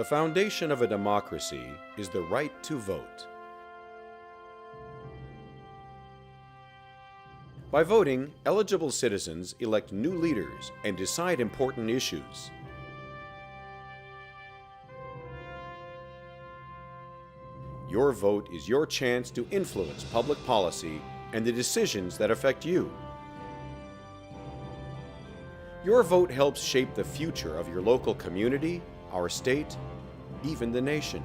The foundation of a democracy is the right to vote. By voting, eligible citizens elect new leaders and decide important issues. Your vote is your chance to influence public policy and the decisions that affect you. Your vote helps shape the future of your local community, our state, even the nation.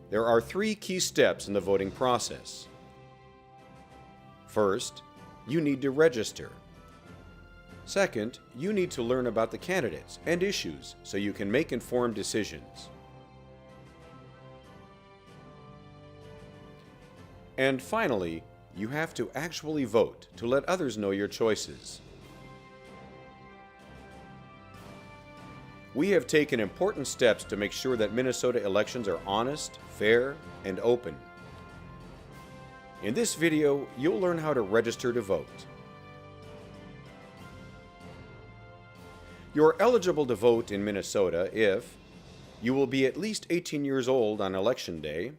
There are 3 key steps in the voting process. First, you need to register. Second, you need to learn about the candidates and issues so you can make informed decisions. And finally, you have to actually vote to let others know your choices. We have taken important steps to make sure that Minnesota elections are honest, fair, and open. In this video, you'll learn how to register to vote. You're eligible to vote in Minnesota if you will be at least 18 years old on Election Day,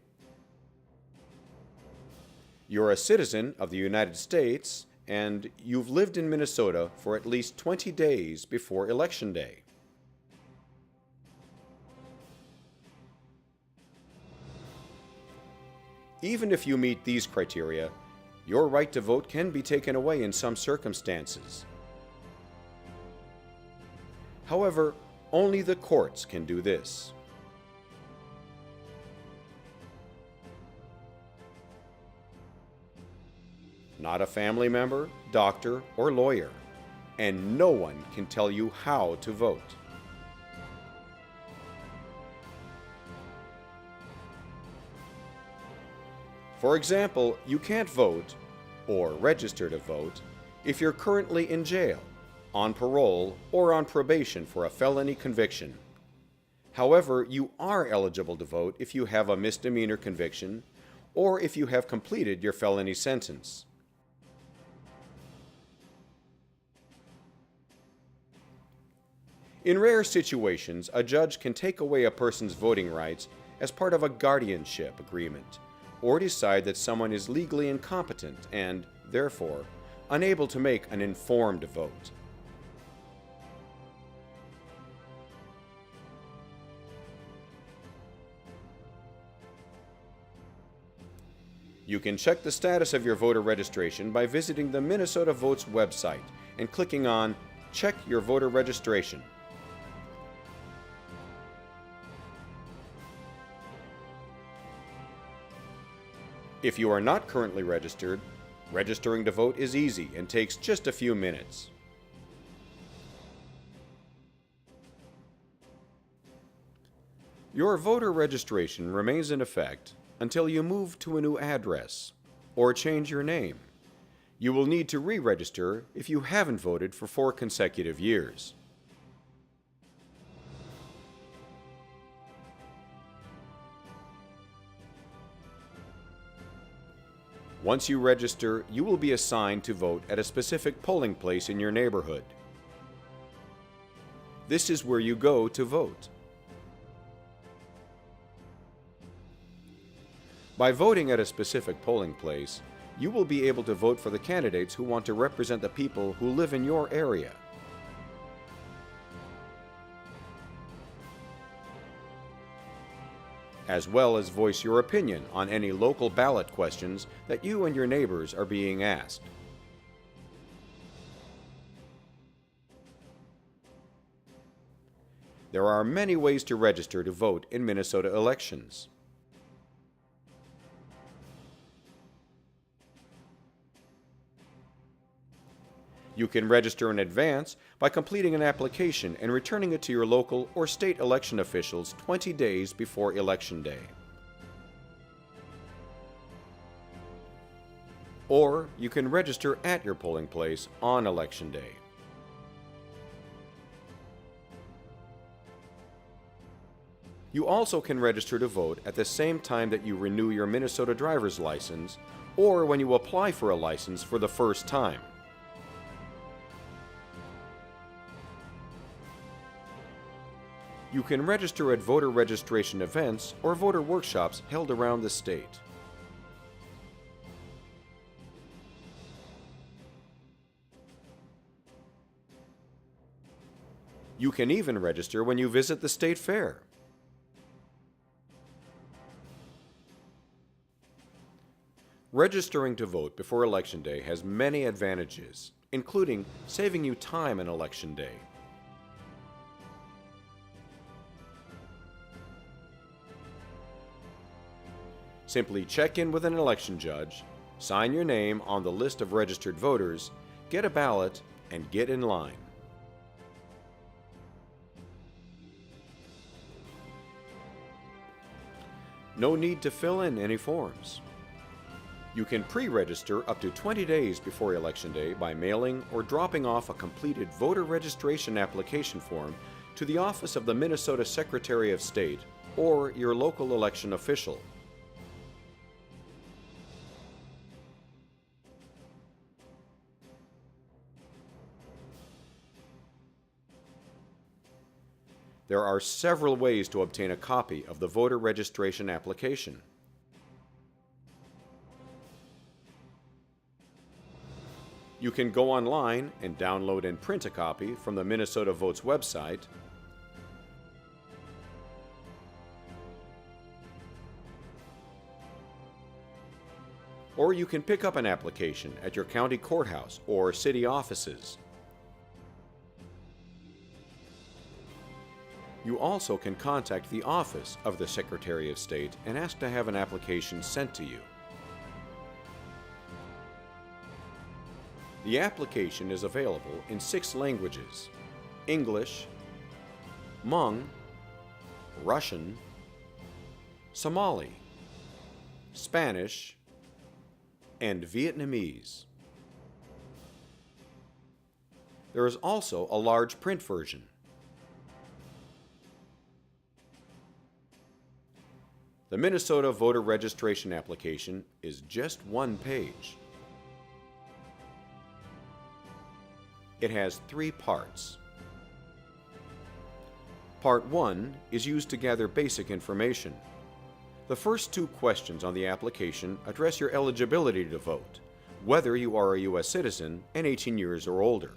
you're a citizen of the United States, and you've lived in Minnesota for at least 20 days before Election Day. Even if you meet these criteria, your right to vote can be taken away in some circumstances. However, only the courts can do this. Not a family member, doctor, or lawyer, and no one can tell you how to vote. For example, you can't vote or register to vote if you're currently in jail, on parole, or on probation for a felony conviction. However, you are eligible to vote if you have a misdemeanor conviction or if you have completed your felony sentence. In rare situations, a judge can take away a person's voting rights as part of a guardianship agreement, or decide that someone is legally incompetent and, therefore, unable to make an informed vote. You can check the status of your voter registration by visiting the Minnesota Votes website and clicking on Check Your Voter Registration. If you are not currently registered, registering to vote is easy and takes just a few minutes. Your voter registration remains in effect until you move to a new address or change your name. You will need to re-register if you haven't voted for 4 consecutive years. Once you register, you will be assigned to vote at a specific polling place in your neighborhood. This is where you go to vote. By voting at a specific polling place, you will be able to vote for the candidates who want to represent the people who live in your area. As well as voice your opinion on any local ballot questions that you and your neighbors are being asked. There are many ways to register to vote in Minnesota elections. You can register in advance by completing an application and returning it to your local or state election officials 20 days before Election Day. Or you can register at your polling place on Election Day. You also can register to vote at the same time that you renew your Minnesota driver's license or when you apply for a license for the first time. You can register at voter registration events or voter workshops held around the state. You can even register when you visit the state fair. Registering to vote before Election Day has many advantages, including saving you time on Election Day. Simply check in with an election judge, sign your name on the list of registered voters, get a ballot, and get in line. No need to fill in any forms. You can pre-register up to 20 days before Election Day by mailing or dropping off a completed voter registration application form to the office of the Minnesota Secretary of State or your local election official. There are several ways to obtain a copy of the voter registration application. You can go online and download and print a copy from the Minnesota Votes website, or you can pick up an application at your county courthouse or city offices. You also can contact the office of the Secretary of State and ask to have an application sent to you. The application is available in 6 languages: English, Hmong, Russian, Somali, Spanish, and Vietnamese. There is also a large print version. The Minnesota voter registration application is just 1 page. It has 3 parts. Part 1 is used to gather basic information. The first 2 questions on the application address your eligibility to vote, whether you are a U.S. citizen and 18 years or older.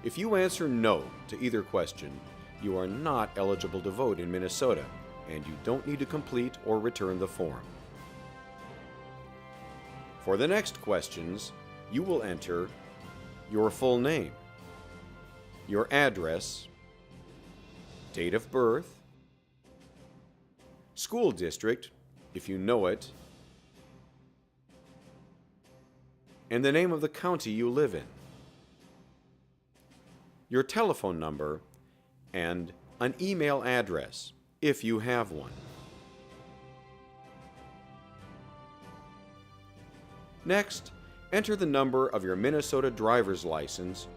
If you answer no to either question, you are not eligible to vote in Minnesota, and you don't need to complete or return the form. For the next questions, you will enter your full name, your address, date of birth, school district, if you know it, and the name of the county you live in, your telephone number, and an email address, if you have one. Next, enter the number of your Minnesota driver's license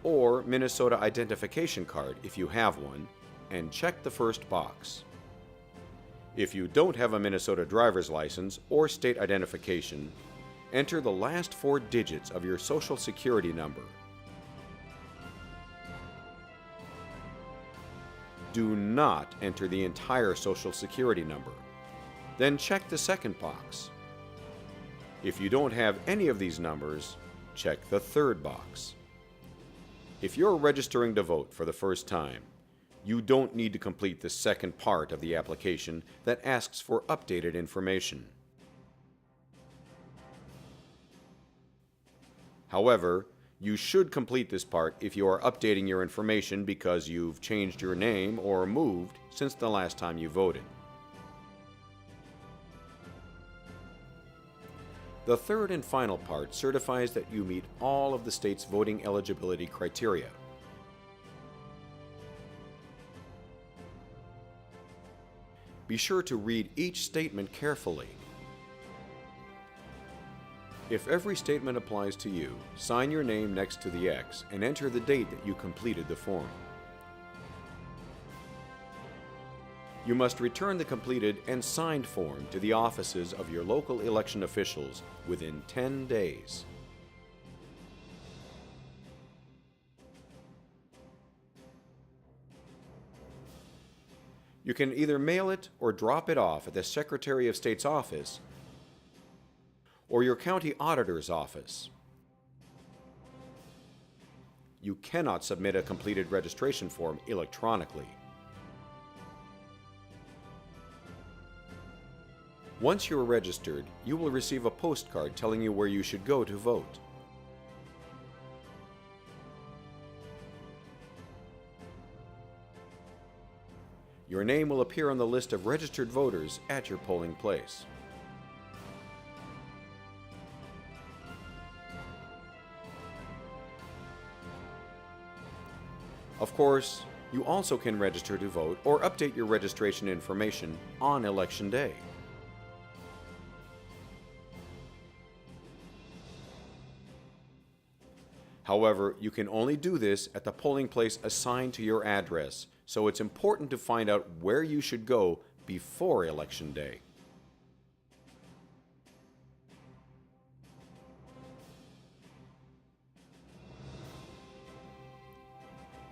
or Minnesota identification card if you have one, and check the first box. If you don't have a Minnesota driver's license or state identification, enter the last 4 digits of your Social Security number. Do not enter the entire Social Security number. Then check the second box. If you don't have any of these numbers, check the third box. If you're registering to vote for the first time, you don't need to complete the second part of the application that asks for updated information. However, you should complete this part if you are updating your information because you've changed your name or moved since the last time you voted. The third and final part certifies that you meet all of the state's voting eligibility criteria. Be sure to read each statement carefully. If every statement applies to you, sign your name next to the X and enter the date that you completed the form. You must return the completed and signed form to the offices of your local election officials within 10 days. You can either mail it or drop it off at the Secretary of State's office or your county auditor's office. You cannot submit a completed registration form electronically. Once you are registered, you will receive a postcard telling you where you should go to vote. Your name will appear on the list of registered voters at your polling place. Of course, you also can register to vote or update your registration information on Election Day. However, you can only do this at the polling place assigned to your address, so it's important to find out where you should go before Election Day.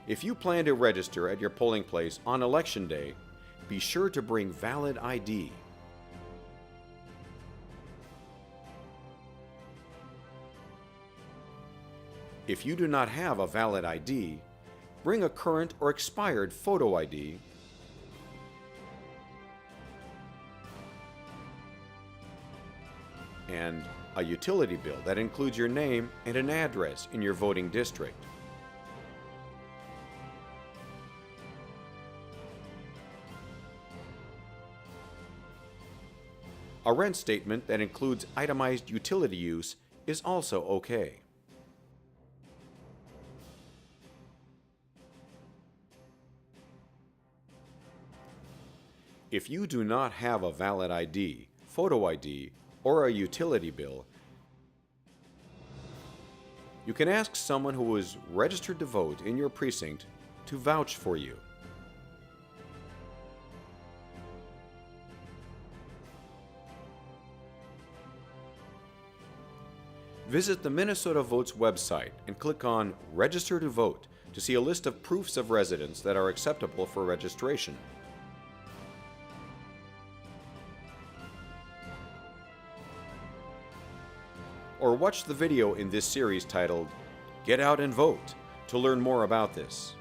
If you plan to register at your polling place on Election Day, be sure to bring valid ID. If you do not have a valid ID, bring a current or expired photo ID and a utility bill that includes your name and an address in your voting district. A rent statement that includes itemized utility use is also okay. If you do not have a valid ID, photo ID, or a utility bill, you can ask someone who is registered to vote in your precinct to vouch for you. Visit the Minnesota Votes website and click on Register to Vote to see a list of proofs of residence that are acceptable for registration. Or watch the video in this series titled Get Out and Vote to learn more about this.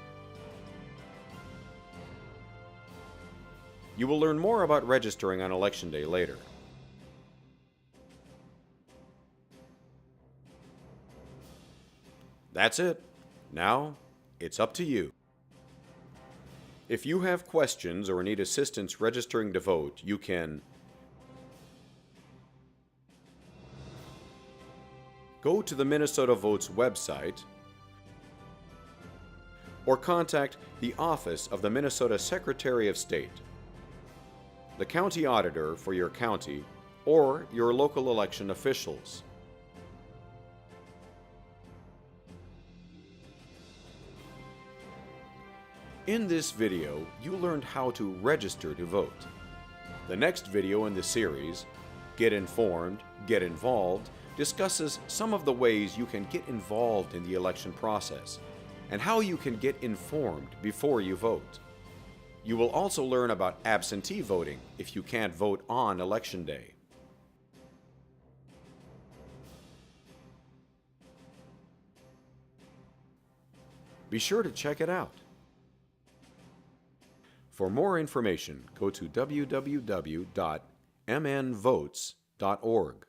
You will learn more about registering on Election Day later. That's it. Now, it's up to you. If you have questions or need assistance registering to vote, you can go to the Minnesota Votes website or contact the Office of the Minnesota Secretary of State, the county auditor for your county, or your local election officials. In this video, you learned how to register to vote. The next video in the series, Get Informed, Get Involved, discusses some of the ways you can get involved in the election process and how you can get informed before you vote. You will also learn about absentee voting if you can't vote on Election Day. Be sure to check it out. For more information, go to www.mnvotes.org.